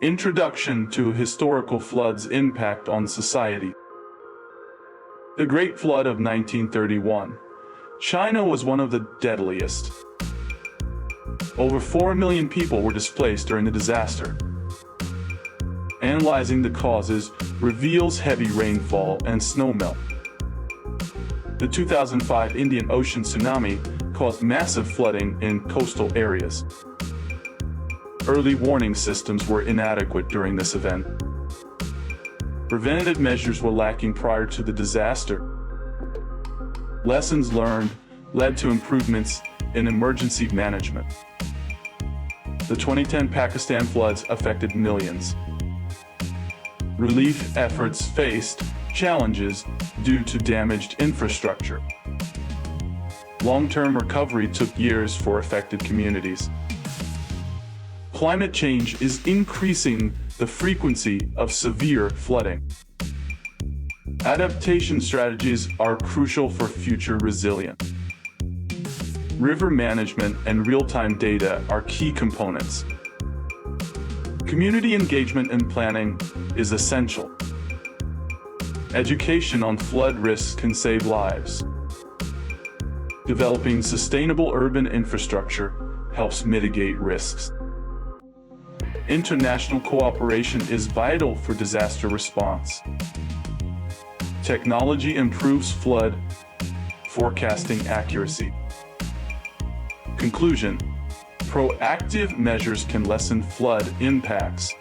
Introduction to historical floods' impact on society. The Great Flood of 1931. China was one of the deadliest. Over 4 million people were displaced during the disaster. Analyzing the causes reveals heavy rainfall and snowmelt. The 2005 Indian Ocean tsunami caused massive flooding in coastal areas. Early warning systems were inadequate during this event. Preventative measures were lacking prior to the disaster. Lessons learned led to improvements in emergency management. The 2010 Pakistan floods affected millions. Relief efforts faced challenges due to damaged infrastructure. Long-term recovery took years for affected communities. Climate change is increasing the frequency of severe flooding. Adaptation strategies are crucial for future resilience. River management and real-time data are key components. Community engagement and planning is essential. Education on flood risks can save lives. Developing sustainable urban infrastructure helps mitigate risks. International cooperation is vital for disaster response. Technology improves flood forecasting accuracy. Conclusion: proactive measures can lessen flood impacts